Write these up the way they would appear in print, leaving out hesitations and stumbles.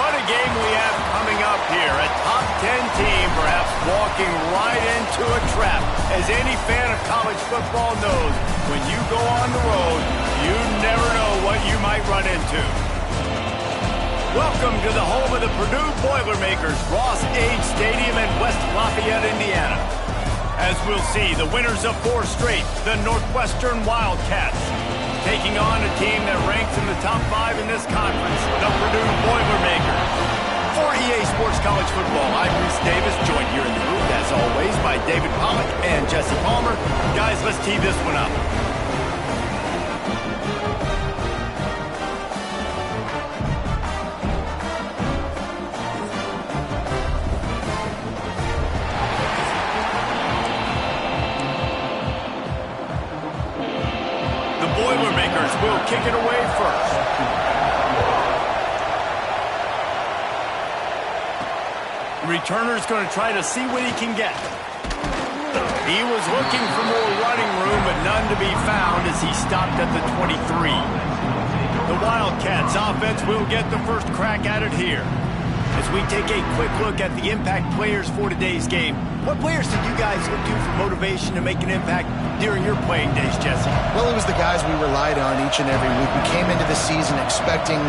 What a game we have coming up here. A top 10 team perhaps walking right into a trap. As any fan of college football knows, when you go on the road, you never know what you might run into. Welcome to the home of the Purdue Boilermakers, Ross Age Stadium in West Lafayette, Indiana. As we'll see, the winners of 4 straight, the Northwestern Wildcats, taking on a team that ranks in the top 5 in this conference, the Purdue Boilermakers. For EA Sports College Football, I'm Bruce Davis, joined here in the booth, as always, by David Pollack and Jesse Palmer. Guys, let's tee this one up. Will kick it away first. Returner's going to try to see what he can get. He was looking for more running room, but none to be found as he stopped at the 23. The Wildcats offense will get the first crack at it here. As we take a quick look at the impact players for today's game, what players did you guys look to for motivation to make an impact during your playing days, Jesse? Well, it was the guys we relied on each and every week. We came into the season expecting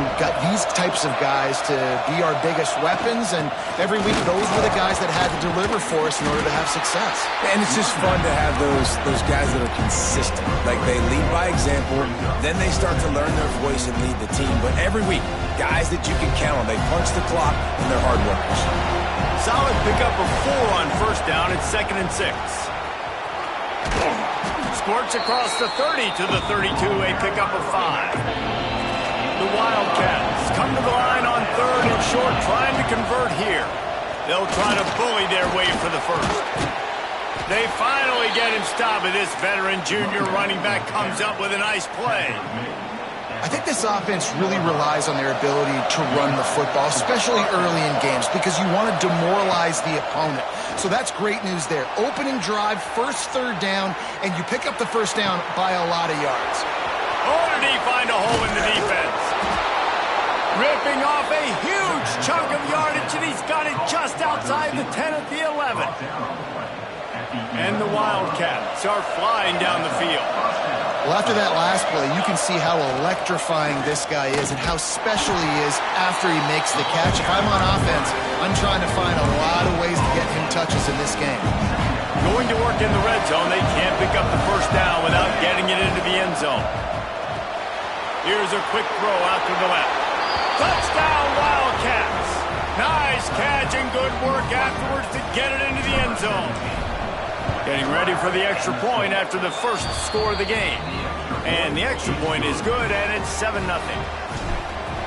these types of guys to be our biggest weapons, and every week those were the guys that had to deliver for us in order to have success. And it's just fun to have those guys that are consistent. Like, they lead by example, then they start to learn their voice and lead the team. But every week, guys that you can count on. They punch the clock, and they're hard workers. Solid pickup of 4 on first down. It's 2nd and 6. Squirts across the 30 to the 32, a pickup of 5. The Wildcats come to the line on 3rd and short, trying to convert here. They'll try to bully their way for the first. They finally get him stopped, and this veteran junior running back comes up with a nice play. I think this offense really relies on their ability to run the football, especially early in games, because you want to demoralize the opponent. So that's great news there. Opening drive, first 3rd down, and you pick up the first down by a lot of yards. Oh, did he find a hole in the defense? Ripping off a huge chunk of yardage, and he's got it just outside the 10 at the 11. And the Wildcats are flying down the field. Well, after that last play, you can see how electrifying this guy is and how special he is after he makes the catch. If I'm on offense, I'm trying to find a lot of ways to get him touches in this game. Going to work in the red zone, they can't pick up the first down without getting it into the end zone. Here's a quick throw out to the left. Touchdown, Wildcats! Nice catch and good work afterwards to get it into the end zone. Getting ready for the extra point after the first score of the game. And the extra point is good, and it's 7-0.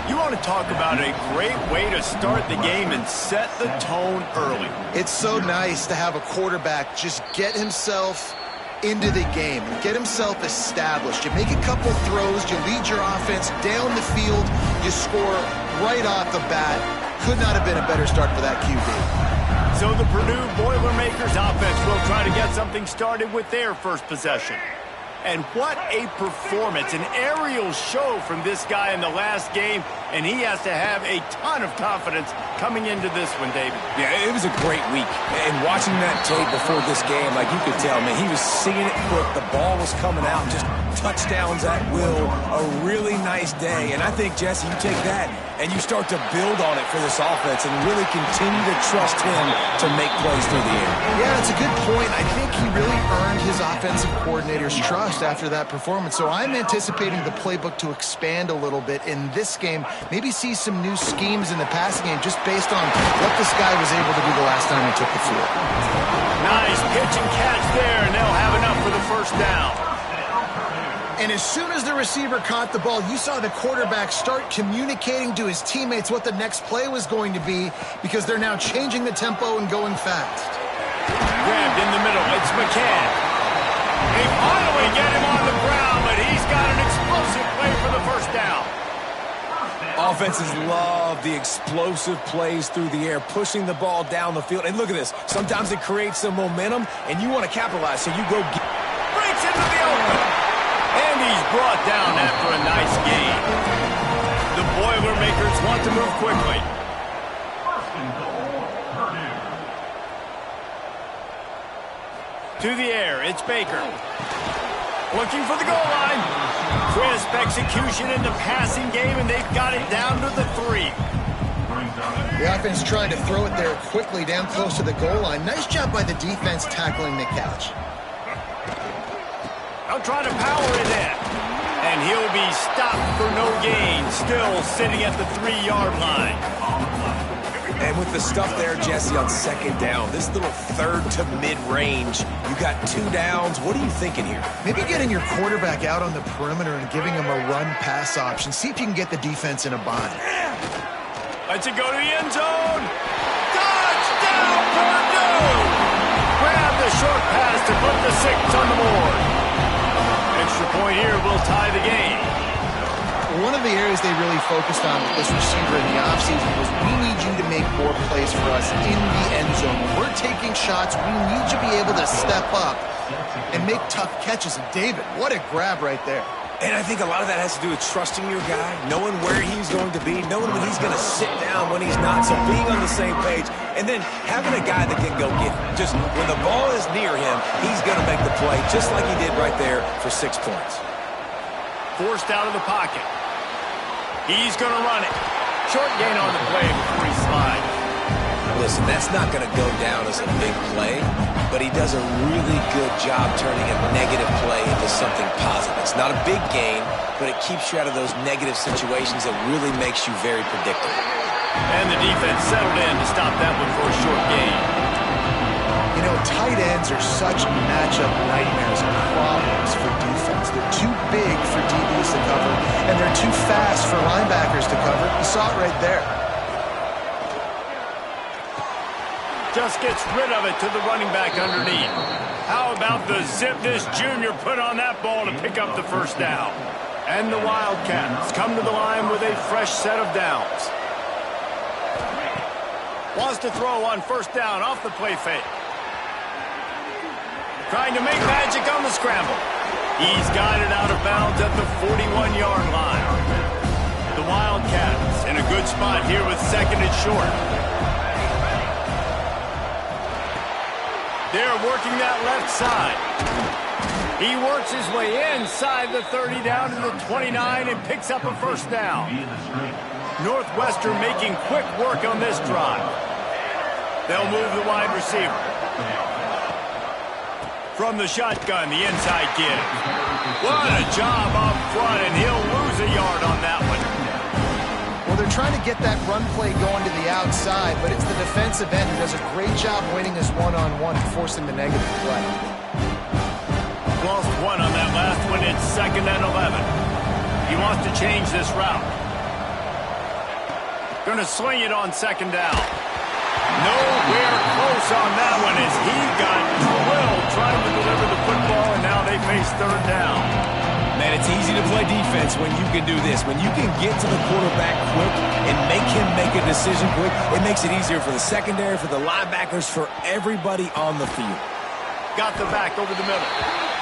You want to talk about a great way to start the game and set the tone early. It's so nice to have a quarterback just get himself into the game, get himself established. You make a couple throws, you lead your offense down the field, you score right off the bat. Could not have been a better start for that QB. So the Purdue Boilermakers offense will try to get something started with their first possession. And what a performance, an aerial show from this guy in the last game, and he has to have a ton of confidence coming into this one, David. Yeah, it was a great week. And watching that tape before this game, like, you could tell, man, he was seeing it quick. The ball was coming out, just touchdowns at will. A really nice day. And I think, Jesse, you take that and you start to build on it for this offense and really continue to trust him to make plays through the air. Yeah, it's a good point. I think he really earned his offensive coordinator's trust after that performance. So I'm anticipating the playbook to expand a little bit in this game. Maybe see some new schemes in the passing game just based on what this guy was able to do the last time he took the field. Nice pitch and catch there, and they'll have enough for the first down. And as soon as the receiver caught the ball, you saw the quarterback start communicating to his teammates what the next play was going to be, because they're now changing the tempo and going fast. Grabbed in the middle. It's McCann. They finally get him on the ground, but he's got an explosive play for the first down. Offenses love the explosive plays through the air, pushing the ball down the field. And look at this. Sometimes it creates some momentum, and you want to capitalize, so you go get... Breaks into the open. And he's brought down after a nice gain. The Boilermakers want to move quickly. To the air, it's Baker. Looking for the goal line. Crisp execution in the passing game, and they've got it down to the 3. The offense trying to throw it there quickly down close to the goal line. Nice job by the defense tackling the catch. They'll try to power it in. And he'll be stopped for no gain, still sitting at the 3-yard line. And with the stuff there, Jesse, on second down, this little third to mid-range, you got 2 downs. What are you thinking here? Maybe getting your quarterback out on the perimeter and giving him a run-pass option. See if you can get the defense in a bind. Let's it go to the end zone. Touchdown, Purdue! Grab the short pass to put the 6 on the board. Extra point here will tie the game. One of the areas they really focused on with this receiver in the offseason was we need you to make more plays for us in the end zone. When we're taking shots, we need you to be able to step up and make tough catches. And David, what a grab right there. And I think a lot of that has to do with trusting your guy, knowing where he's going to be, knowing when he's going to sit down, when he's not, so being on the same page, and then having a guy that can go get it. Just when the ball is near him, he's going to make the play, just like he did right there for 6 points. Forced out of the pocket. He's going to run it. Short gain on the play before he slides. Listen, that's not going to go down as a big play, but he does a really good job turning a negative play into something positive. It's not a big gain, but it keeps you out of those negative situations that really makes you very predictable. And the defense settled in to stop that one for a short gain. You know, tight ends are such matchup nightmares and problems for defense. They're too big for DBs to cover, and they're too fast for linebackers to cover. You saw it right there. Just gets rid of it to the running back underneath. How about the zip this junior put on that ball to pick up the first down? And the Wildcats come to the line with a fresh set of downs. Wants to throw on first down off the play fake. Trying to make magic on the scramble. He's got it out of bounds at the 41-yard line. The Wildcats in a good spot here with second and short. They're working that left side. He works his way inside the 30 down to the 29 and picks up a first down. Northwestern making quick work on this drive. They'll move the wide receiver. From the shotgun, the inside kid. What a job up front, and he'll lose a yard on that one. Well, they're trying to get that run play going to the outside, but it's the defensive end who does a great job winning this one-on-one and forcing the negative play. Lost one on that last one. It's second and 11. He wants to change this route. Going to sling it on second down. Nowhere close on that one as he got drilled trying to deliver the football, and now they face third down. Man, it's easy to play defense when you can do this. When you can get to the quarterback quick and make him make a decision quick, it makes it easier for the secondary, for the linebackers, for everybody on the field. Got the back over the middle.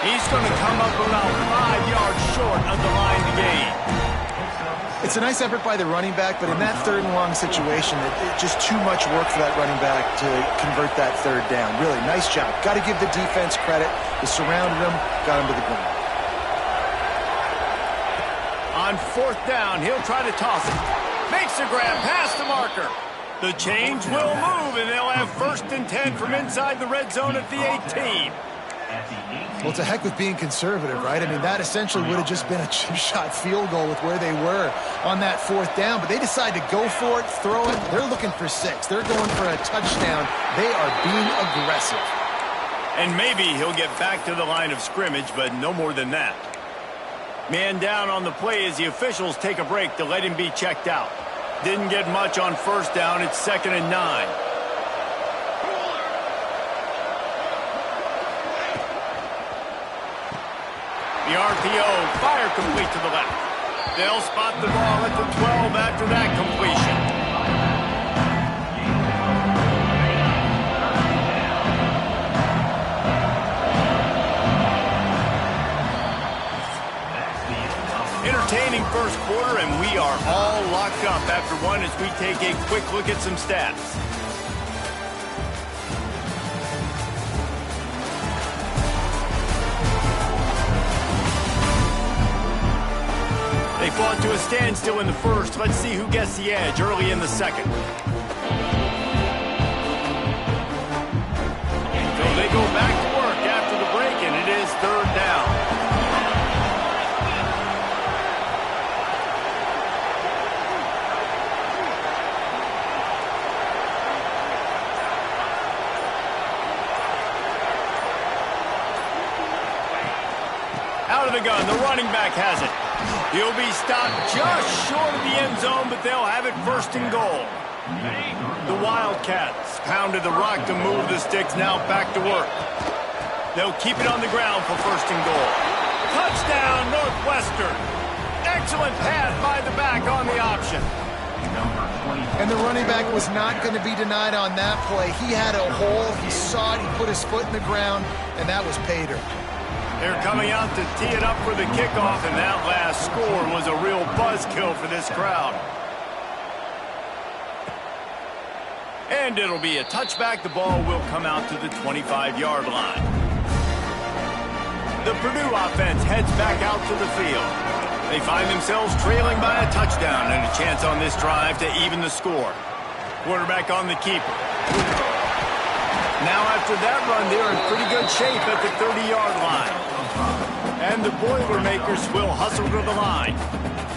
He's going to come up about 5 yards short of the line to gain. It's a nice effort by the running back, but in that third and long situation, it's just too much work for that running back to convert that third down. Really, nice job. Got to give the defense credit. They surrounded him, got him to the ground. On fourth down, he'll try to toss it. Makes the grab past the marker. The change will move, and they'll have first and 10 from inside the red zone at the 18. Well, to heck with being conservative, right? I mean, that essentially would have just been a chip-shot field goal with where they were on that fourth down, but they decide to go for it, throw it. They're looking for 6. They're going for a touchdown. They are being aggressive. And maybe he'll get back to the line of scrimmage, but no more than that. Man down on the play as the officials take a break to let him be checked out. Didn't get much on first down. It's second and 9. The RPO, fire complete to the left. They'll spot the ball at the 12 after that completion. Entertaining first quarter, and we are all locked up after one as we take a quick look at some stats. They fought to a standstill in the first. Let's see who gets the edge early in the second. So they go back to work after the break, and it is third down. Out of the gun, the running back has it. He'll be stopped just short of the end zone, but they'll have it first and goal. The Wildcats pounded the rock to move the sticks, now back to work. They'll keep it on the ground for first and goal. Touchdown, Northwestern. Excellent pass by the back on the option. And the running back was not going to be denied on that play. He had a hole, he saw it, he put his foot in the ground, and that was pay dirt. They're coming out to tee it up for the kickoff, and that last score was a real buzzkill for this crowd. And it'll be a touchback. The ball will come out to the 25-yard line. The Purdue offense heads back out to the field. They find themselves trailing by a touchdown and a chance on this drive to even the score. Quarterback on the keeper. Now after that run, they're in pretty good shape at the 30-yard line. And the Boilermakers will hustle to the line.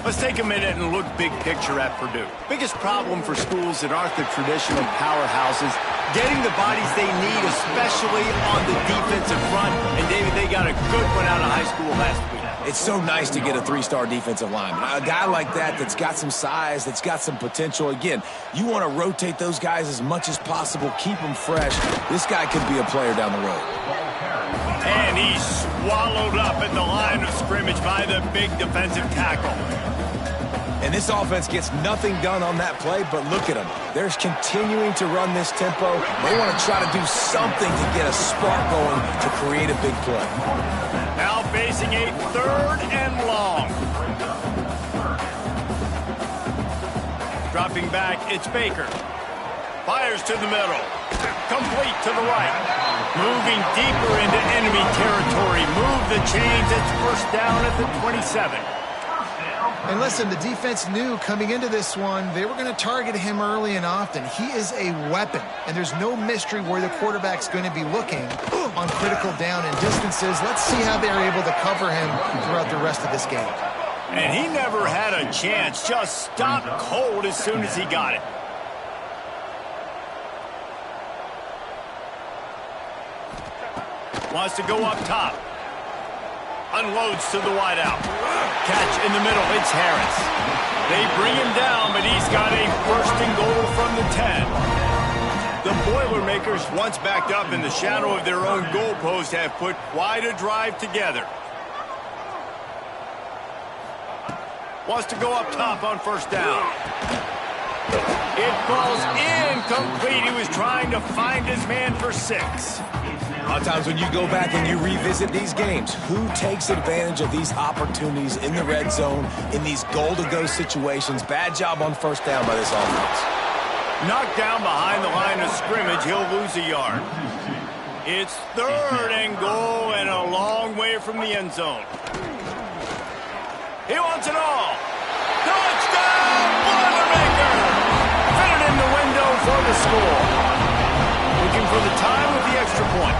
Let's take a minute and look big picture at Purdue. Biggest problem for schools that aren't the traditional powerhouses, getting the bodies they need, especially on the defensive front. And, David, they got a good one out of high school last week. It's so nice to get a three-star defensive lineman. A guy like that's got some size, that's got some potential. Again, you want to rotate those guys as much as possible, keep them fresh. This guy could be a player down the road. And he's swallowed up at the line of scrimmage by the big defensive tackle. And this offense gets nothing done on that play, but look at them. They're continuing to run this tempo. They want to try to do something to get a spark going to create a big play. Now facing a third and long. Dropping back, it's Baker. Fires to the middle. Complete to the right. Moving deeper into enemy territory. Move the chains. It's first down at the 27. And listen, the defense knew coming into this one, they were going to target him early and often. He is a weapon, and there's no mystery where the quarterback's going to be looking on critical down and distances. Let's see how they're able to cover him throughout the rest of this game. And he never had a chance, just stopped cold as soon as he got it. Wants to go up top. Unloads to the wideout. Catch in the middle. It's Harris. They bring him down, but he's got a first and goal from the 10. The Boilermakers, once backed up in the shadow of their own goalpost, have put quite a drive together. Wants to go up top on first down. It falls incomplete. He was trying to find his man for 6. A lot of times when you go back and you revisit these games, who takes advantage of these opportunities in the red zone, in these goal-to-go situations? Bad job on first down by this offense. Knocked down behind the line of scrimmage, he'll lose a yard. It's third and goal and a long way from the end zone. He wants it all. Touchdown, Boilermaker! Fit it in the window for the score. Looking for the time with the extra point.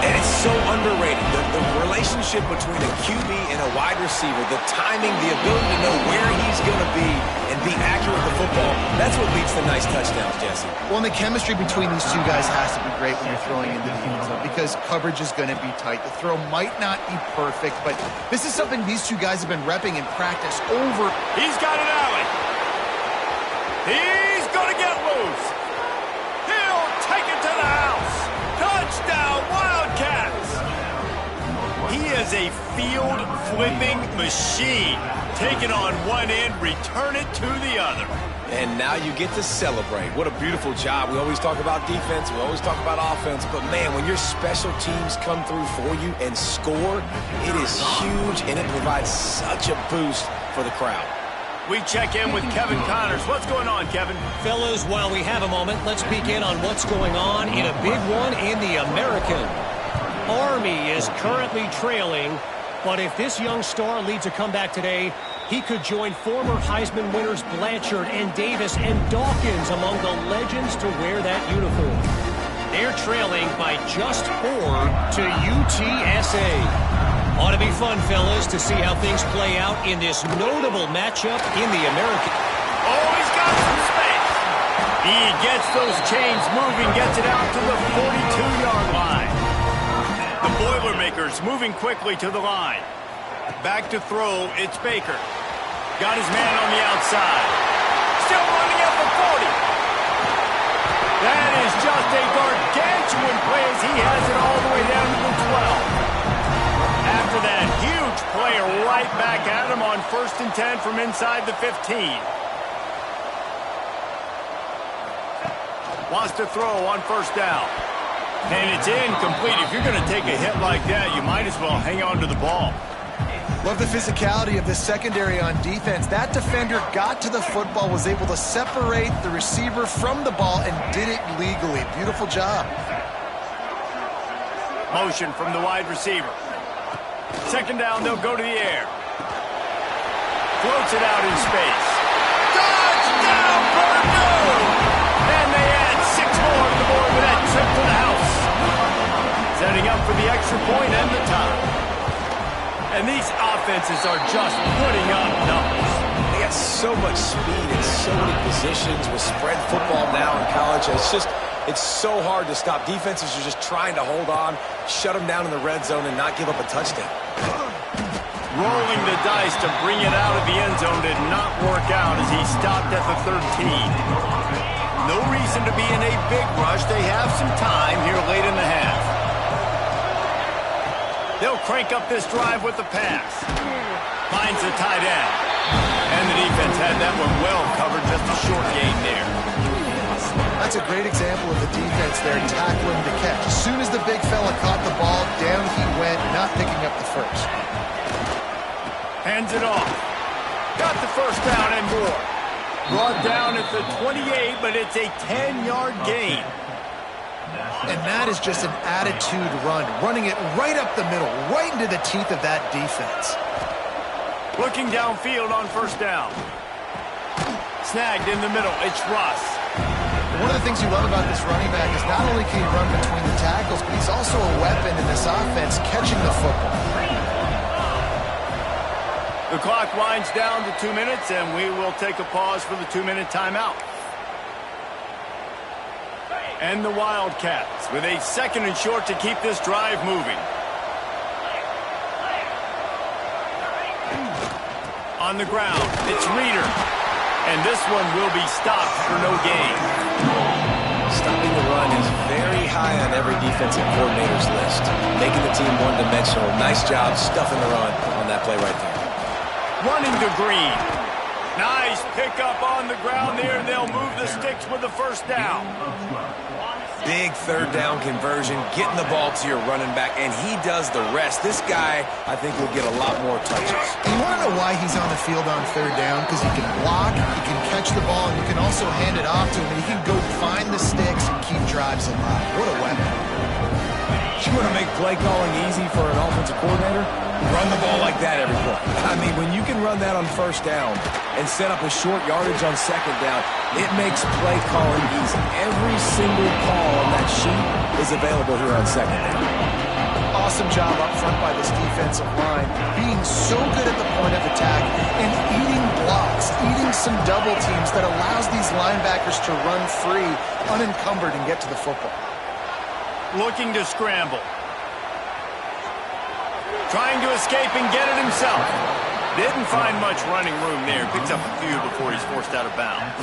And it's so underrated. The relationship between a QB and a wide receiver, the timing, the ability to know where he's going to be and be accurate with the football, that's what leads to nice touchdowns, Jesse. Well, and the chemistry between these two guys has to be great when you're throwing into the end zone because coverage is going to be tight. The throw might not be perfect, but this is something these two guys have been repping in practice over. He's got an alley. He's going to get loose. He'll take it to the house. Touchdown, Wildcats. He is a field-flipping machine. Take it on one end, return it to the other. And now you get to celebrate. What a beautiful job. We always talk about defense. We always talk about offense. But, man, when your special teams come through for you and score, it is huge, and it provides such a boost for the crowd. We check in with Kevin Connors. What's going on, Kevin? Fellas, while we have a moment, let's peek in on what's going on in a big one in the American. Army is currently trailing, but if this young star leads a comeback today, He could join former Heisman winners Blanchard and Davis and Dawkins among the legends to wear that uniform. They're trailing by just 4 to UTSA. Ought to be fun, fellas, to see how things play out in this notable matchup in the American. Oh, he's got some space. He gets those chains moving, gets it out to the 42-yard line. The Boilermakers moving quickly to the line. Back to throw, it's Baker. Got his man on the outside. Still running at the 40. That is just a gargantuan play as he has it all the way down to the 12. After that huge play right back at him on 1st and 10 from inside the 15. Wants to throw on 1st down. And it's incomplete. If you're going to take a hit like that, you might as well hang on to the ball. Love the physicality of this secondary on defense. That defender got to the football, was able to separate the receiver from the ball, and did it legally. Beautiful job. Motion from the wide receiver. 2nd down, they'll go to the air. Floats it out in space. Touchdown, Purdue! And they add 6 more to the board with that trip to the house. Setting up for the extra point and the tie. And these offenses are just putting up numbers. They got so much speed in so many positions with spread football now in college. It's so hard to stop. Defenses are just trying to hold on, shut them down in the red zone, and not give up a touchdown. Rolling the dice to bring it out of the end zone did not work out as he stopped at the 13. No reason to be in a big rush. They have some time here late in the half. They'll crank up this drive with the pass. Finds the tight end. And the defense had that one well covered, just a short gain there. That's a great example of the defense there, tackling the catch. As soon as the big fella caught the ball, down he went, not picking up the first. Hands it off. Got the 1st down and more. Brought down at the 28, but it's a 10-yard gain. And that is just an attitude run, running it right up the middle, right into the teeth of that defense. Looking downfield on 1st down. Snagged in the middle, it's Russ. One of the things you love about this running back is not only can he run between the tackles, but he's also a weapon in this offense, catching the football. The clock winds down to 2 minutes, and we will take a pause for the 2-minute timeout. And the Wildcats with a 2nd and short to keep this drive moving. On the ground, it's Reeder. And this one will be stopped for no gain. Stopping the run is very high on every defensive coordinator's list. Making the team one-dimensional. Nice job stuffing the run on that play right there. Running to Green. Nice pickup on the ground there, and they'll move the sticks with the 1st down. Big 3rd down conversion, getting the ball to your running back, and he does the rest. This guy, I think, will get a lot more touches. You want to know why he's on the field on 3rd down? Because he can block, he can catch the ball, and you can also hand it off to him, and he can go find the sticks and keep drives alive. What a weapon. You want to make play calling easy for an offensive coordinator? Run the ball like that every play. I mean, when you can run that on 1st down and set up a short yardage on 2nd down, it makes play calling easy. Every single call on that sheet is available here on 2nd down. Awesome job up front by this defensive line, being so good at the point of attack and eating blocks, eating some double teams that allows these linebackers to run free, unencumbered, and get to the football. Looking to scramble. Trying to escape and get it himself. Didn't find much running room there. Picks up a few before he's forced out of bounds.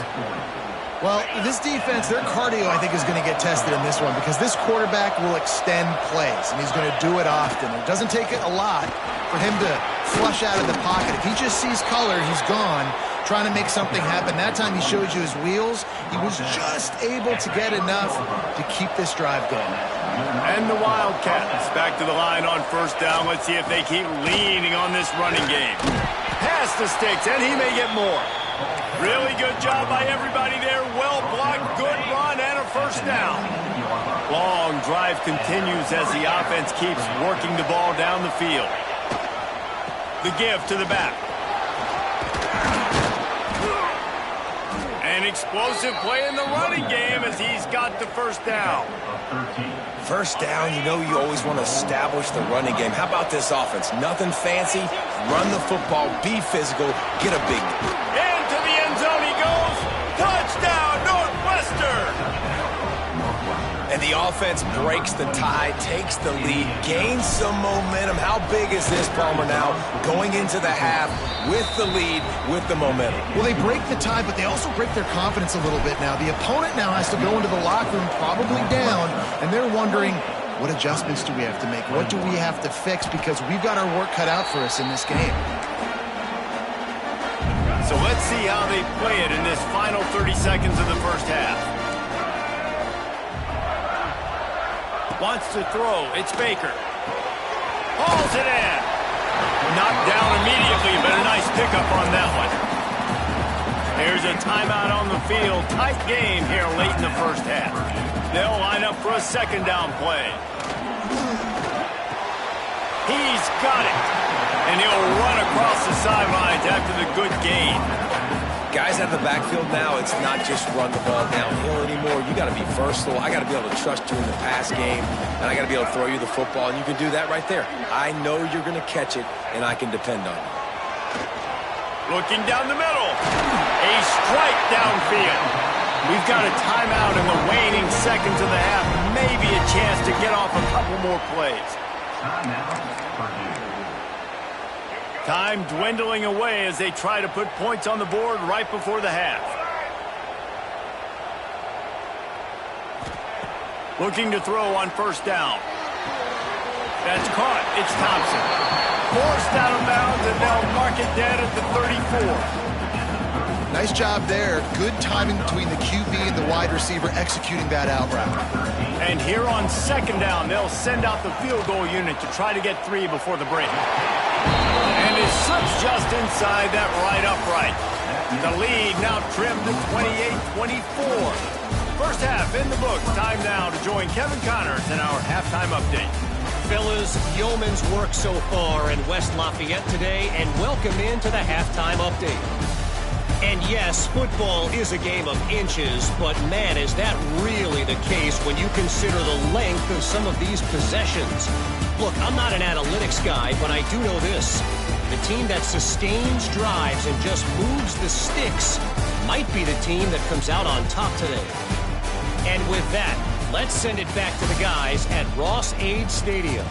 Well, this defense, their cardio, I think, is going to get tested in this one because this quarterback will extend plays, and he's going to do it often. It doesn't take a lot for him to flush out of the pocket. If he just sees color, he's gone, trying to make something happen. That time he showed you his wheels. He was just able to get enough to keep this drive going. And the Wildcats back to the line on 1st down. Let's see if they keep leaning on this running game. Pass the sticks, and he may get more. Really good job by everybody there. Well blocked, good run, and a 1st down. Long drive continues as the offense keeps working the ball down the field. The give to the back. An explosive play in the running game as he's got the first down. First down, you know you always want to establish the running game. How about this offense? Nothing fancy. Run the football, be physical, get a big... Into the end zone he goes. Touchdown, Northwestern! And the offense breaks the tie, takes the lead, gains some momentum. How big is this, Palmer, now? Going into the half with the lead, with the momentum. Well, they break the tie, but they also break their confidence a little bit now. The opponent now has to go into the locker room probably down, and they're wondering, what adjustments do we have to make? What do we have to fix? Because we've got our work cut out for us in this game. So let's see how they play it in this final 30 seconds of the first half. Wants to throw. It's Baker. Hauls it in. Knocked down immediately, but a nice pickup on that one. There's a timeout on the field. Tight game here late in the first half. They'll line up for a second down play. He's got it. And he'll run across the sidelines after the good gain. Guys out of the backfield now, it's not just run the ball downhill anymore. You got to be versatile. I got to be able to trust you in the pass game, and I got to be able to throw you the football, and you can do that right there. I know you're going to catch it, and I can depend on you. Looking down the middle. A strike downfield. We've got a timeout in the waning seconds of the half. Maybe a chance to get off a couple more plays. Time dwindling away as they try to put points on the board right before the half. Looking to throw on first down. That's caught. It's Thompson. Forced out of bounds, and they'll mark it dead at the 34. Nice job there. Good timing between the QB and the wide receiver executing that out route. And here on second down, they'll send out the field goal unit to try to get 3 before the break. And it slips just inside that right upright. The lead now trimmed to 28-24. First half in the books. Time now to join Kevin Connors in our halftime update. Fellas, yeoman's work so far in West Lafayette today, and welcome into the halftime update. And yes, football is a game of inches, but man, is that really the case when you consider the length of some of these possessions. Look, I'm not an analytics guy, but I do know this. The team that sustains drives and just moves the sticks might be the team that comes out on top today. And with that, let's send it back to the guys at Ross-Ade Stadium.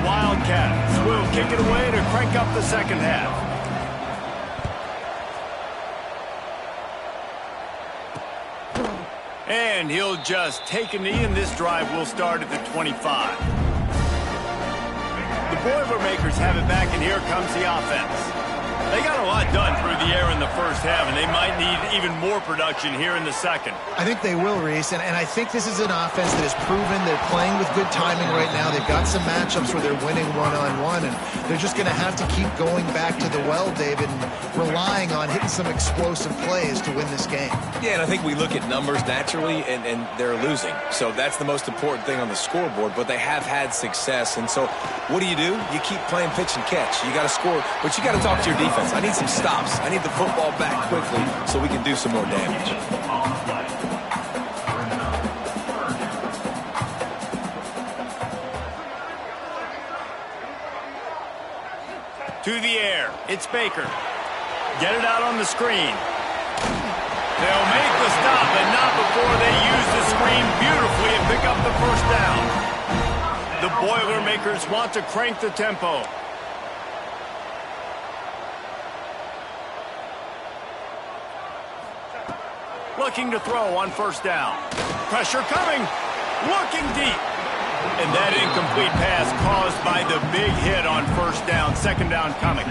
Wildcats will kick it away to crank up the second half. And he'll just take a knee, and this drive will start at the 25. The Boilermakers have it back, and here comes the offense. They got a lot done through the air in the first half, and they might need even more production here in the second. I think they will, Reese, and I think this is an offense that has proven they're playing with good timing right now. They've got some matchups where they're winning one-on-one, and they're just going to have to keep going back to the well, David, and relying on hitting some explosive plays to win this game. Yeah, and I think we look at numbers naturally, and they're losing. So that's the most important thing on the scoreboard, but they have had success. And so what do? You keep playing pitch and catch. You got to score, but you got to talk to your defense. I need some stops. I need the football back quickly so we can do some more damage. To the air. It's Baker. Get it out on the screen. They'll make the stop, but not before they use the screen beautifully and pick up the first down. The Boilermakers want to crank the tempo. Looking to throw on first down. Pressure coming. Looking deep. And that incomplete pass caused by the big hit on first down. Second down coming.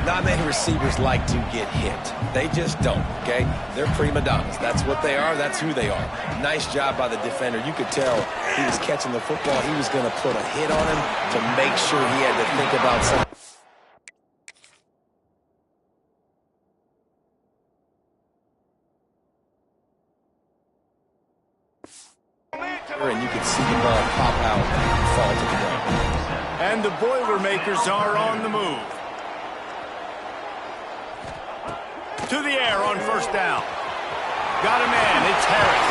Not many receivers like to get hit. They just don't, okay? They're prima donnas. That's what they are. That's who they are. Nice job by the defender. You could tell he was catching the football. He was going to put a hit on him to make sure he had to think about something. and you can see the ball pop out and fall to the ground. And the Boilermakers are on the move. To the air on first down. Got a man, it's Harris.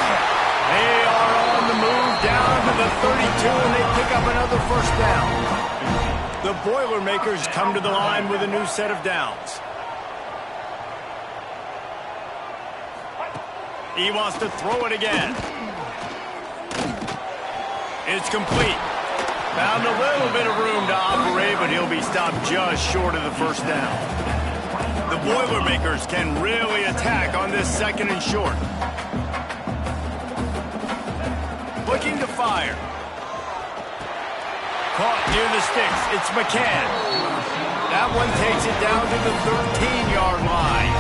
They are on the move down to the 32, and they pick up another first down. The Boilermakers come to the line with a new set of downs. He wants to throw it again. It's complete. Found a little bit of room to operate, but he'll be stopped just short of the first down. The Boilermakers can really attack on this second and short. Looking to fire. Caught near the sticks. It's McCann. That one takes it down to the 13-yard line.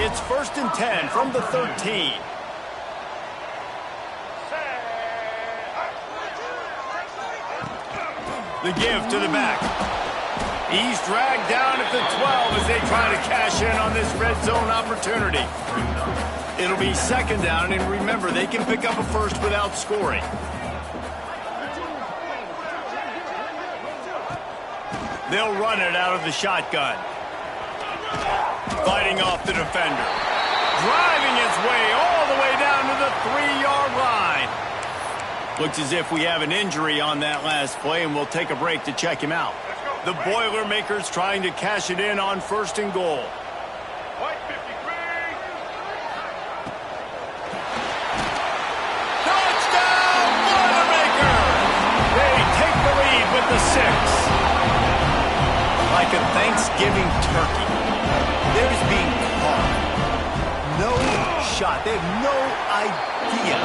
It's 1st and 10 from the 13. The give to the back. He's dragged down at the 12 as they try to cash in on this red zone opportunity. It'll be 2nd down, and remember, they can pick up a first without scoring. They'll run it out of the shotgun. Fighting off the defender. Driving his way all the way down to the 3-yard line. Looks as if we have an injury on that last play, and we'll take a break to check him out. The Boilermakers trying to cash it in on 1st and goal. Touchdown, Boilermakers! They take the lead with the 6. Like a Thanksgiving turkey. There's being caught. No shot. They have no idea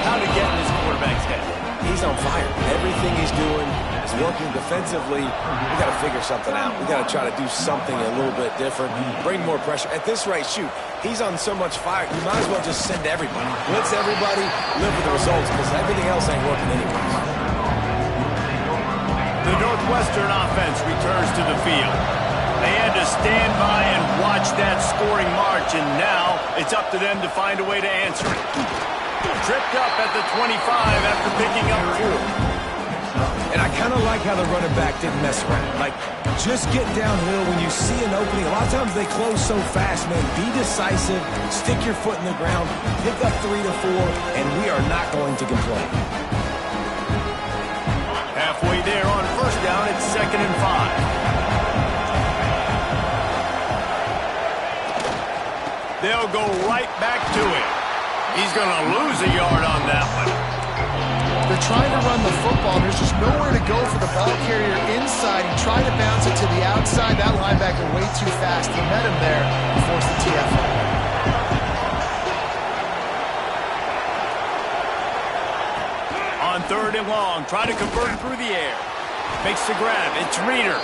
how to get in this quarterback's head. He's on fire. Everything he's doing is working defensively. We got to figure something out. We got to try to do something a little bit different. Bring more pressure. At this rate, shoot, he's on so much fire, you might as well just send everybody. Blitz everybody, live with the results, because everything else ain't working anyways. The Northwestern offense returns to the field. They had to stand by and watch that scoring march, and now it's up to them to find a way to answer it. Tripped up at the 25 after picking up 4. And I kind of like how the running back didn't mess around. Like, just get downhill when you see an opening. A lot of times they close so fast, man. Be decisive, stick your foot in the ground, pick up 3 to 4, and we are not going to complain. Halfway there on first down, it's 2nd and 5. They'll go right back to it. He's going to lose a yard on that one. They're trying to run the football. There's just nowhere to go for the ball carrier inside. He tried to bounce it to the outside. That linebacker way too fast. He met him there and forced the TFL. On 3rd and long, trying to convert through the air. Makes the grab. It's Reeder.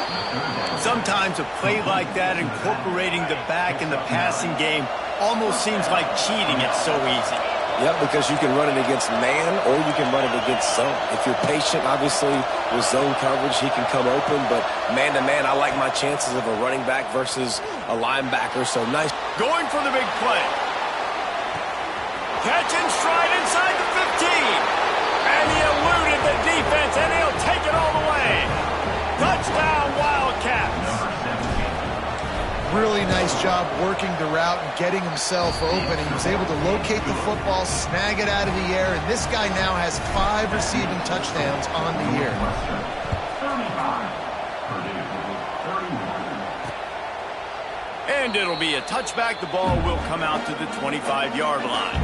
Sometimes a play like that, incorporating the back in the passing game, almost seems like cheating. It's so easy. Yep, because you can run it against man or you can run it against zone. If you're patient, obviously, with zone coverage, he can come open. But man-to-man, I like my chances of a running back versus a linebacker. So nice. Going for the big play. Catch and stride inside the 15. And he eluded the defense, and he'll take it all the way. Touchdown, Wildcats. Really nice job working the route and getting himself open. He was able to locate the football, snag it out of the air, and this guy now has 5 receiving touchdowns on the year. And it'll be a touchback. The ball will come out to the 25-yard line.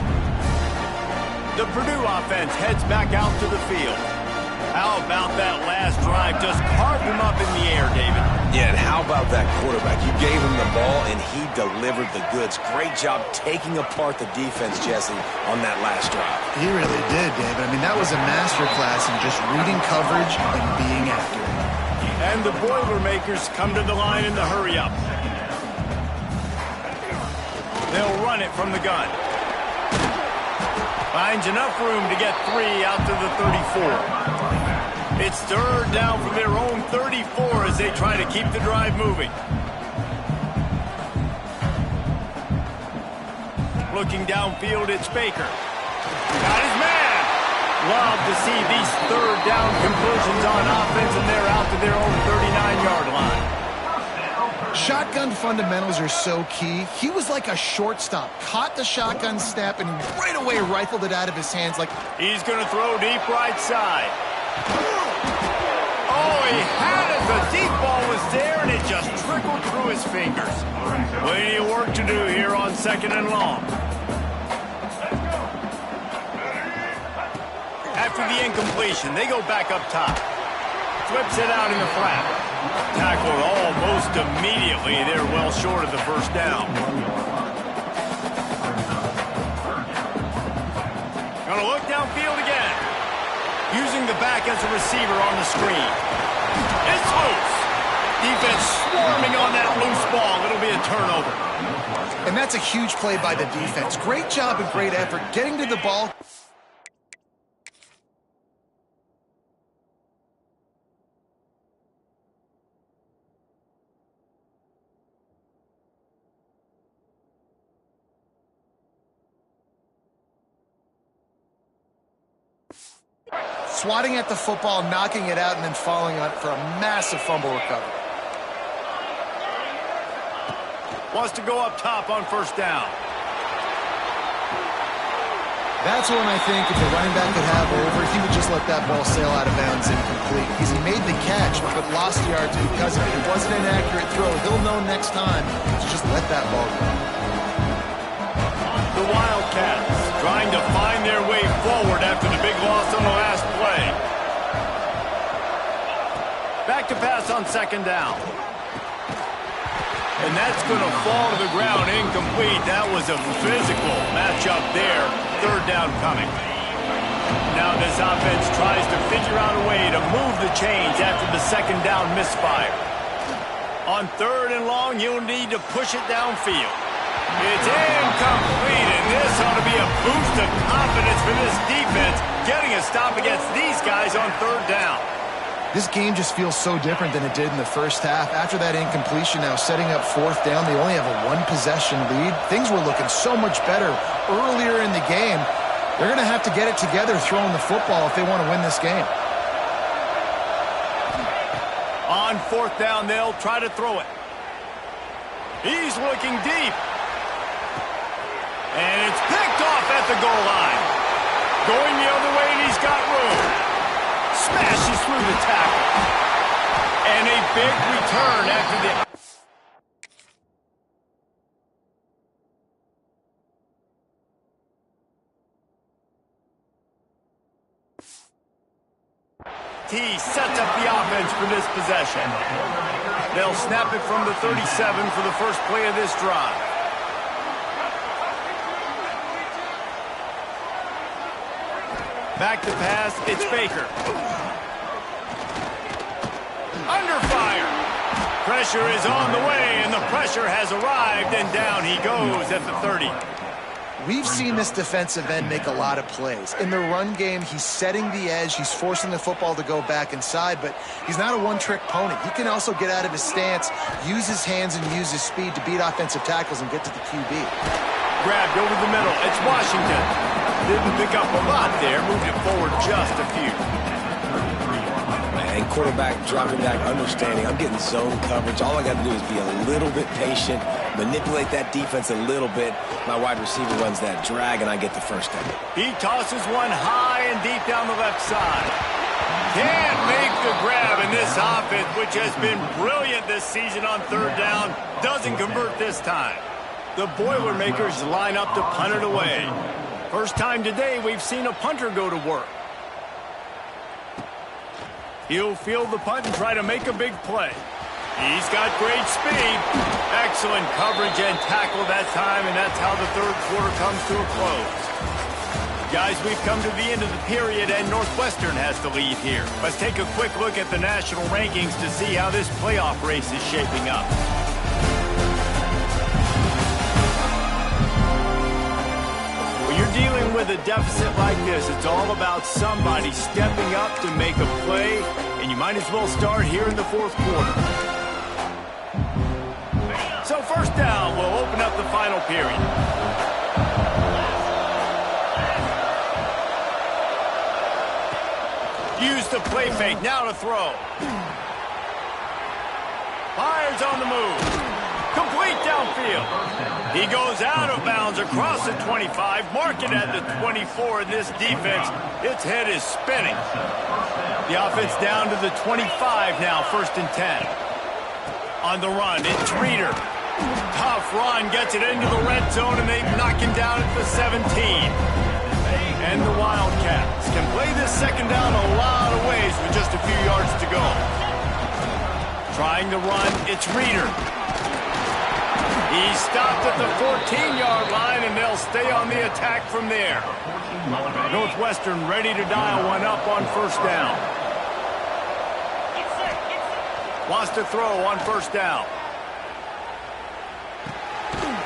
The Purdue offense heads back out to the field. How about that last drive? Just carved him up in the air, David. Yeah, and how about that quarterback? You gave him the ball, and he delivered the goods. Great job taking apart the defense, Jesse, on that last drive. He really did, David. I mean, that was a masterclass in just reading coverage and being accurate. And the Boilermakers come to the line in the hurry-up. They'll run it from the gun. Finds enough room to get 3 out to the 34. It's 3rd down from their own 34 as they try to keep the drive moving. Looking downfield, it's Baker. Got his man. Love to see these third down conversions on offense, and they're out to their own 39-yard line. Shotgun fundamentals are so key. He was like a shortstop. Caught the shotgun snap and right away rifled it out of his hands like... He's going to throw deep right side. Oh, he had it. The deep ball was there, and it just trickled through his fingers. Plenty of work to do here on 2nd and long. After the incompletion, they go back up top. Flips it out in the flat. Tackled almost immediately. They're well short of the first down. Gonna look downfield again. Using the back as a receiver on the screen. It's loose. Defense swarming on that loose ball. It'll be a turnover. And that's a huge play by the defense. Great job and great effort getting to the ball. Swatting at the football, knocking it out, and then falling on it for a massive fumble recovery. Wants to go up top on first down. That's when I think if the running back could have over, he would just let that ball sail out of bounds incomplete. Because he made the catch, but lost yards because of it. It wasn't an accurate throw. He'll know next time to just let that ball go. The Wildcats trying to find their way forward after the big loss on the last play. Back to pass on 2nd down. And that's going to fall to the ground incomplete. That was a physical matchup there. 3rd down coming. Now this offense tries to figure out a way to move the chains after the 2nd down misfire. On 3rd and long, you'll need to push it downfield. It's incomplete, and this ought to be a boost of confidence for this defense, getting a stop against these guys on 3rd down. This game just feels so different than it did in the first half. After that incompletion, now setting up 4th down, they only have a 1-possession lead. Things were looking so much better earlier in the game. They're going to have to get it together throwing the football if they want to win this game. On 4th down, they'll try to throw it. He's looking deep. And it's picked off at the goal line. Going the other way, and he's got room. Smashes through the tackle. And a big return after the... T sets up the offense for this possession. They'll snap it from the 37 for the first play of this drive. Back to pass, it's Baker. Under fire. Pressure is on the way, and the pressure has arrived, and down he goes at the 30. We've seen this defensive end make a lot of plays. In the run game, he's setting the edge. He's forcing the football to go back inside, but he's not a one-trick pony. He can also get out of his stance, use his hands, and use his speed to beat offensive tackles and get to the QB. Grabbed over the middle. It's Washington. Didn't pick up a lot there. Moved it forward just a few. And quarterback dropping back, understanding. I'm getting zone coverage. All I got to do is be a little bit patient, manipulate that defense a little bit. My wide receiver runs that drag, and I get the first down. He tosses one high and deep down the left side. Can't make the grab, and this offense, which has been brilliant this season on 3rd down, doesn't convert this time. The Boilermakers line up to punt it away. First time today we've seen a punter go to work. He'll field the punt and try to make a big play. He's got great speed. Excellent coverage and tackle that time, and that's how the 3rd quarter comes to a close. Guys, we've come to the end of the period, and Northwestern has the lead here. Let's take a quick look at the national rankings to see how this playoff race is shaping up. You're dealing with a deficit like this, it's all about somebody stepping up to make a play, and you might as well start here in the 4th quarter. So 1st down will open up the final period. a play fake. Now to throw. Fires on the move. Complete downfield. He goes out of bounds across the 25, marking at the 24. In this defense, its head is spinning. The offense down to the 25 now, 1st and 10. On the run, it's Reeder. Tough run, gets it into the red zone, and they knock him down at the 17. And the Wildcats can play this 2nd down a lot of ways with just a few yards to go. Trying to run, it's Reeder. He's stopped at the 14-yard line, and they'll stay on the attack from there. Northwestern ready to dial one up on 1st down. Wants to throw on 1st down.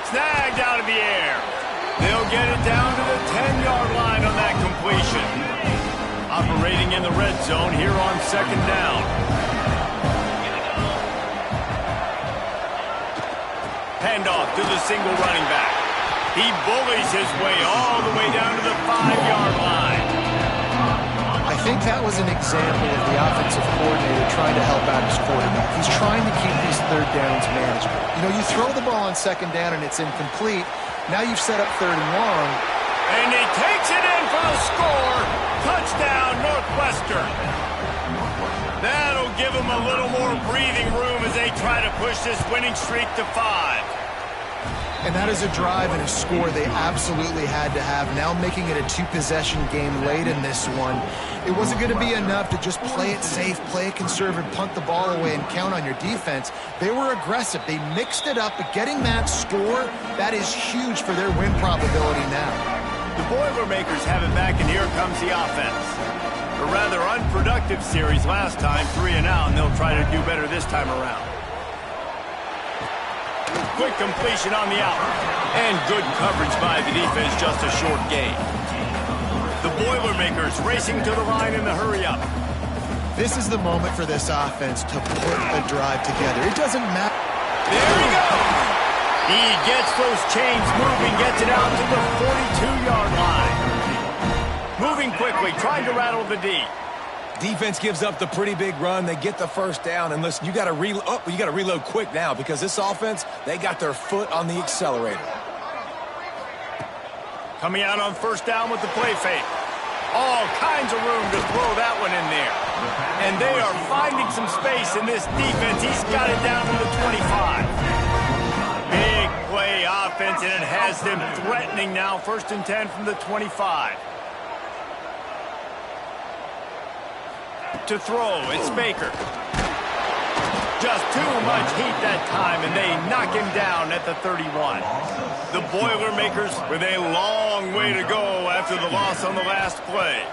Snagged out of the air. They'll get it down to the 10-yard line on that completion. Operating in the red zone here on 2nd down. Handoff to the single running back. He bullies his way all the way down to the 5-yard line. I think that was an example of the offensive coordinator trying to help out his quarterback. He's trying to keep these 3rd downs manageable. You know, you throw the ball on 2nd down and it's incomplete. Now you've set up 3rd and long. And he takes it in for the score. Touchdown, Northwestern. That'll give them a little more breathing room as they try to push this winning streak to 5. And that is a drive and a score they absolutely had to have. Now making it a 2-possession game late in this one. It wasn't going to be enough to just play it safe, play it conservative, punt the ball away, and count on your defense. They were aggressive. They mixed it up, but getting that score, that is huge for their win probability now. The Boilermakers have it back, and here comes the offense. A rather unproductive series last time, 3 and out, and they'll try to do better this time around. Quick completion on the out. And good coverage by the defense, just a short gain. The Boilermakers racing to the line in the hurry-up. This is the moment for this offense to put a drive together. It doesn't matter. There he goes. He gets those chains moving, gets it out to the 42-yard line. Moving quickly, trying to rattle the D. Defense gives up the pretty big run. They get the 1st down. And listen, you got to reload quick now because this offense, they got their foot on the accelerator. Coming out on 1st down with the play fake. All kinds of room to throw that one in there. And they are finding some space in this defense. He's got it down to the 25. Big play offense, and it has them threatening now. 1st and 10 from the 25. To throw, it's Baker. Just too much heat that time, and they knock him down at the 31. The Boilermakers with a long way to go after the loss on the last play.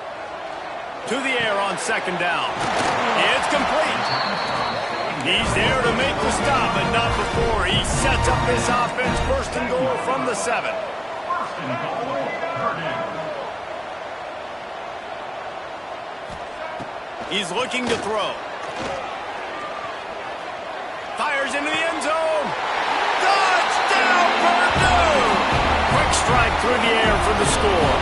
To the air on 2nd down. It's complete. He's there to make the stop, but not before he sets up this offense. 1st and goal from the 7. He's looking to throw. Fires into the end zone. Touchdown, Purdue! Quick strike through the air for the score.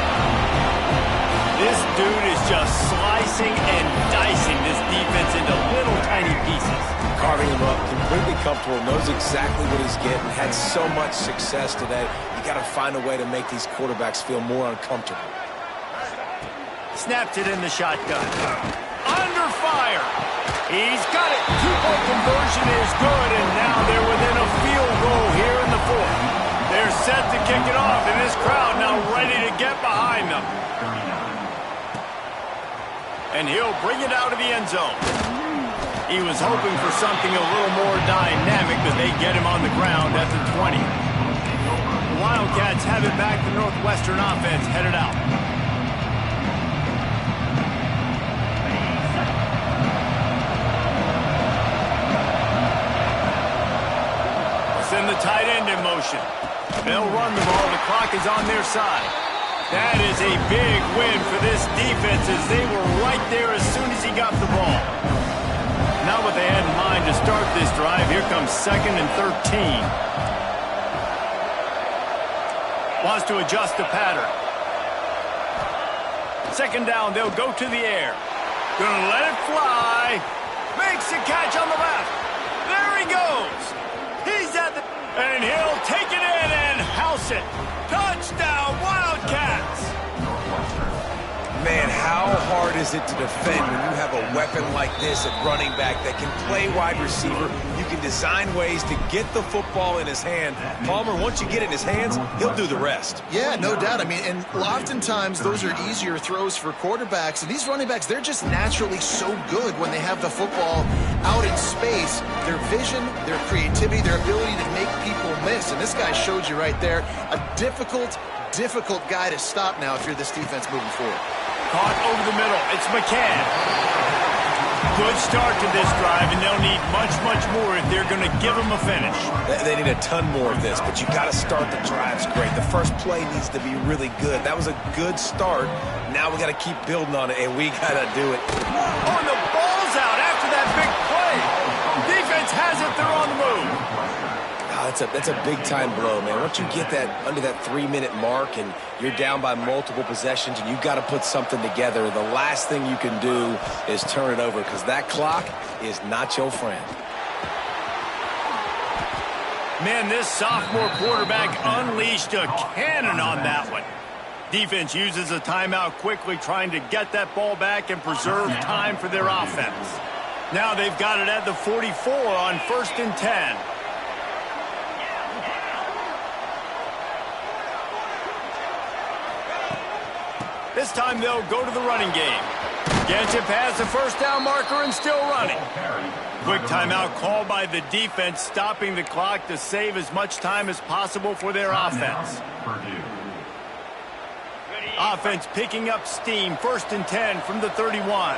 This dude is just slicing and dicing this defense into little tiny pieces. Carving him up, completely comfortable, knows exactly what he's getting, had so much success today. You got to find a way to make these quarterbacks feel more uncomfortable. Snaps it in the shotgun. Under fire. He's got it. 2-point conversion is good, and now they're within a field goal here in the 4th. They're set to kick it off, and this crowd now ready to get behind them. And he'll bring it out of the end zone. He was hoping for something a little more dynamic, but they get him on the ground at the 20. The Wildcats have it back. The Northwestern offense headed out. Send the tight end in motion. They'll run the ball. The clock is on their side. That is a big win for this defense as they were right there as soon as he got the ball. Not what they had in mind to start this drive. Here comes 2nd and 13. Wants to adjust the pattern. 2nd down, they'll go to the air. Gonna let it fly. Makes a catch on the left. There he goes. He's at the... And he'll take it in and house it. Touchdown, Wildcats. Man, how hard is it to defend when you have a weapon like this at running back that can play wide receiver? You can design ways to get the football in his hand. Palmer, once you get it in his hands, he'll do the rest. Yeah, no doubt. I mean, and oftentimes those are easier throws for quarterbacks. And these running backs, they're just naturally so good when they have the football out in space. Their vision, their creativity, their ability to make people miss. And this guy showed you right there, a difficult guy to stop now if you're this defense moving forward. Caught over the middle. It's McCann. Good start to this drive, and they'll need much, much more if they're going to give them a finish. They need a ton more of this, but you got to start the drives great. The first play needs to be really good. That was a good start. Now we got to keep building on it, and we got to do it. Oh, and the ball's out after that big play. Defense has it. They're on the move. Oh, that's a big-time blow, man. Once you get that under that 3-minute mark and you're down by multiple possessions and you've got to put something together, the last thing you can do is turn it over because that clock is not your friend. Man, this sophomore quarterback unleashed a cannon on that one. Defense uses a timeout quickly, trying to get that ball back and preserve time for their offense. Now they've got it at the 44 on 1st and 10. This time they'll go to the running game. Gets it past the first down marker and still running. Quick timeout called by the defense, stopping the clock to save as much time as possible for their offense. Offense picking up steam. 1st and 10 from the 31.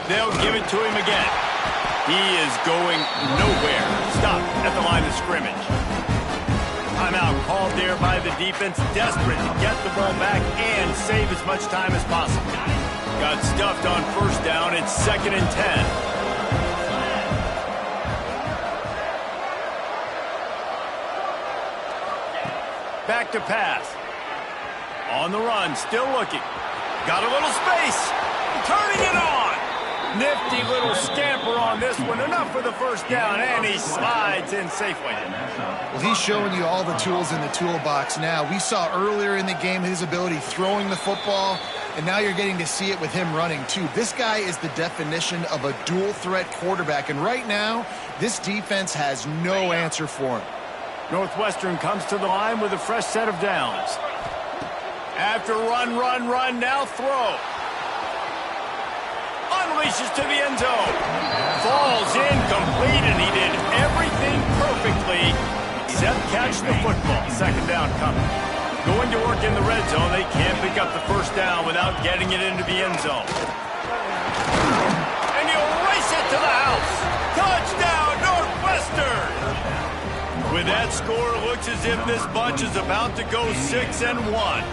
They'll give it to him again. He is going nowhere. Stop at the line of scrimmage. Timeout called there by the defense, desperate to get the ball back and save as much time as possible. Got stuffed on 1st down. It's 2nd and 10. Back to pass. On the run, still looking. Got a little space. Turning it on. Nifty little scamper on this one. Enough for the 1st down, and he slides in safely. Well, he's showing you all the tools in the toolbox now. We saw earlier in the game his ability throwing the football, and now you're getting to see it with him running, too. This guy is the definition of a dual-threat quarterback, and right now, this defense has no answer for him. Northwestern comes to the line with a fresh set of downs. After run, now throw. Unleashes to the end zone. Falls incomplete, and he did everything perfectly except catch the football. 2nd down coming. Going to work in the red zone. They can't pick up the 1st down without getting it into the end zone. And he'll race it to the house. Touchdown, Northwestern! With that score, it looks as if this bunch is about to go 6-1.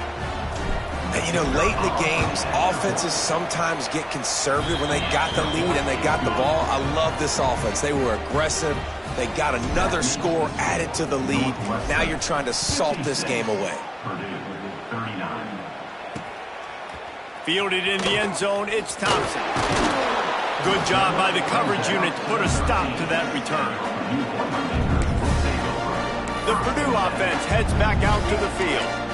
And, you know, late in the games, offenses sometimes get conservative when they got the lead and they got the ball. I love this offense. They were aggressive. They got another score added to the lead. Now you're trying to salt this game away. Fielded in the end zone, it's Thompson. Good job by the coverage unit to put a stop to that return. The Purdue offense heads back out to the field.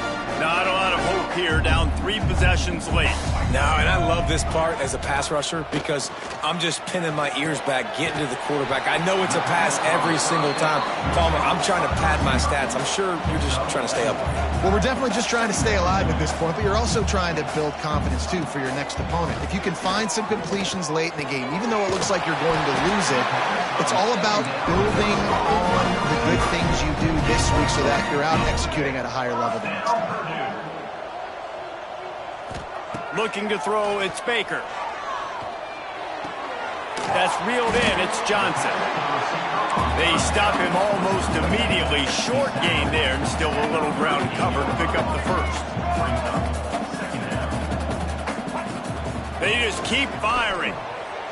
Not a lot of hope here, down 3 possessions late. No, and I love this part as a pass rusher because I'm just pinning my ears back, getting to the quarterback. I know it's a pass every single time. Palmer, I'm trying to pad my stats. I'm sure you're just trying to stay up. Well, we're definitely just trying to stay alive at this point, but you're also trying to build confidence, too, for your next opponent. If you can find some completions late in the game, even though it looks like you're going to lose it, it's all about building on the good things you do this week so that you're out executing at a higher level the next time. Looking to throw, it's Baker. That's reeled in, it's Johnson. They stop him almost immediately. Short gain there, and still a little ground cover to pick up the 1st. They just keep firing.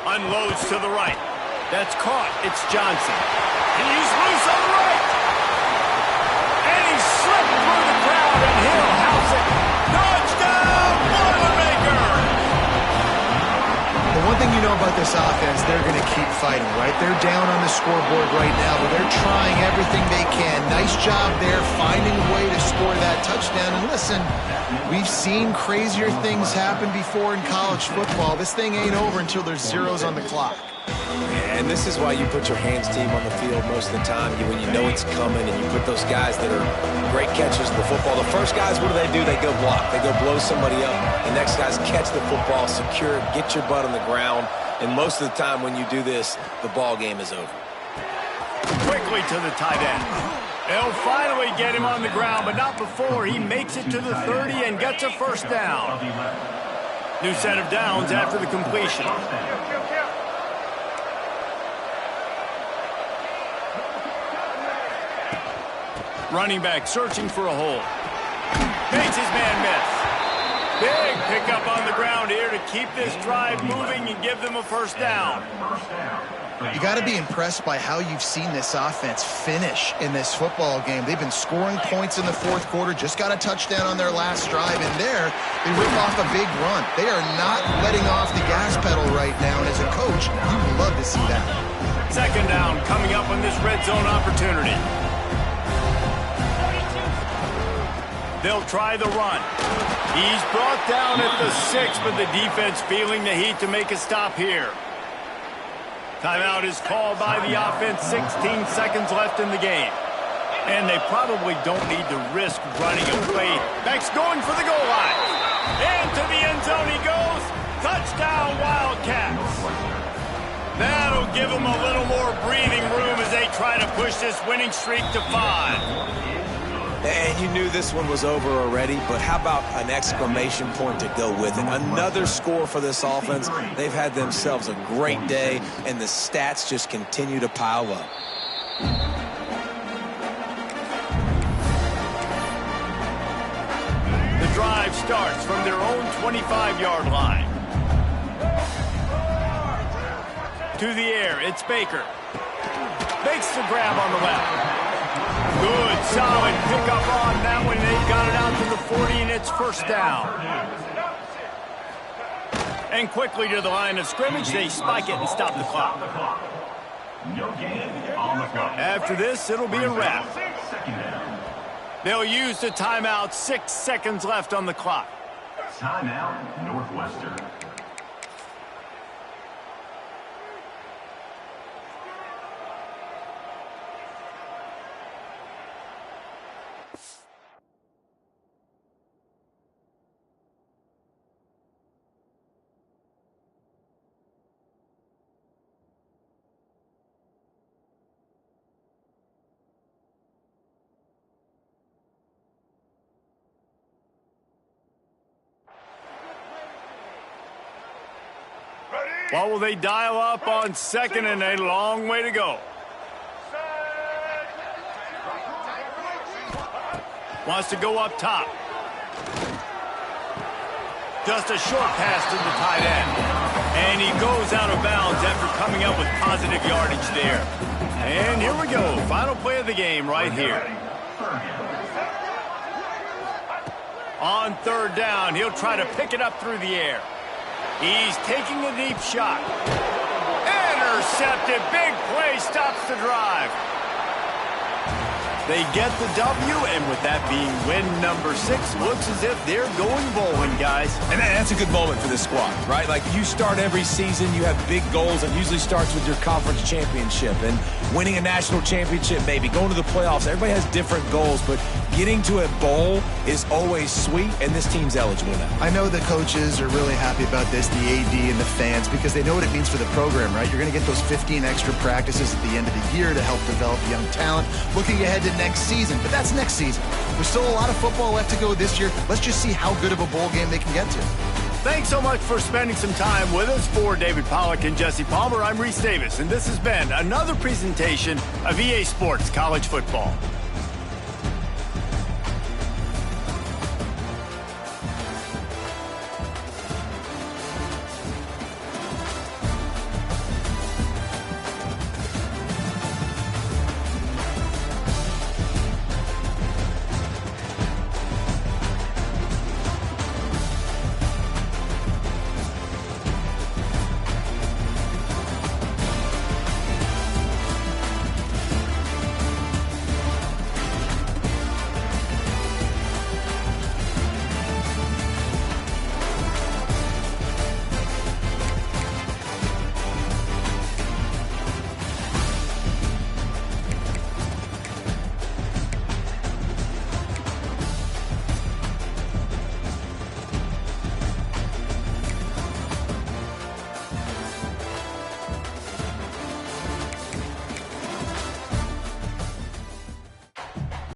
Unloads to the right. That's caught, it's Johnson. He's loose on the right. And he's slipped thing you know about this offense, they're going to keep fighting, right? They're down on the scoreboard right now, but they're trying everything they can. Nice job there, finding a way to score that touchdown. And listen, we've seen crazier things happen before in college football. This thing ain't over until there's zeros on the clock. And this is why you put your hands team on the field most of the time when you know it's coming, and you put those guys that are great catchers of the football. The first guys, what do? They go block. They go blow somebody up. The next guys catch the football, secure it, get your butt on the ground. And most of the time when you do this, the ball game is over. Quickly to the tight end. They'll finally get him on the ground, but not before he makes it to the 30 and gets a first down. New set of downs after the completion. Running back searching for a hole. Makes his man miss. Big pickup on the ground here to keep this drive moving and give them a first down. You got to be impressed by how you've seen this offense finish in this football game. They've been scoring points in the fourth quarter, just got a touchdown on their last drive, and there they rip off a big run. They are not letting off the gas pedal right now, and as a coach, you love to see that. Second down coming up on this red zone opportunity. They'll try the run. He's brought down at the 6, but the defense feeling the heat to make a stop here. Timeout is called by the offense. 16 seconds left in the game. And they probably don't need to risk running a play. Beck's going for the goal line. Into the end zone he goes. Touchdown, Wildcats. That'll give them a little more breathing room as they try to push this winning streak to 5. And you knew this one was over already, but how about an exclamation point to go with it? Another score for this offense. They've had themselves a great day, and the stats just continue to pile up. The drive starts from their own 25-yard line. To the air, it's Baker. Makes the grab on the left. Good, solid pickup on that one. They've got it out to the 40, and it's first down. And quickly to the line of scrimmage, they spike it and stop the clock. After this, it'll be a wrap. They'll use the timeout. 6 seconds left on the clock. Timeout, Northwestern. What will they dial up on second, and a long way to go? Wants to go up top. Just a short pass to the tight end. And he goes out of bounds after coming up with positive yardage there. And here we go. Final play of the game right here. On third down, he'll try to pick it up through the air. He's taking a deep shot. Intercepted. Big play stops the drive. They get the W, and with that being win number 6, looks as if they're going bowling, guys. And that's a good moment for this squad, right? Like, you start every season, you have big goals. It usually starts with your conference championship and winning a national championship, maybe going to the playoffs. Everybody has different goals, but getting to a bowl is always sweet, and this team's eligible now. I know the coaches are really happy about this, the AD and the fans, because they know what it means for the program, right? You're going to get those 15 extra practices at the end of the year to help develop young talent. Looking ahead to next season, but that's next season. There's still a lot of football left to go this year. Let's just see how good of a bowl game they can get to. Thanks so much for spending some time with us. For David Pollack and Jesse Palmer, I'm Reese Davis, and this has been another presentation of EA Sports College Football.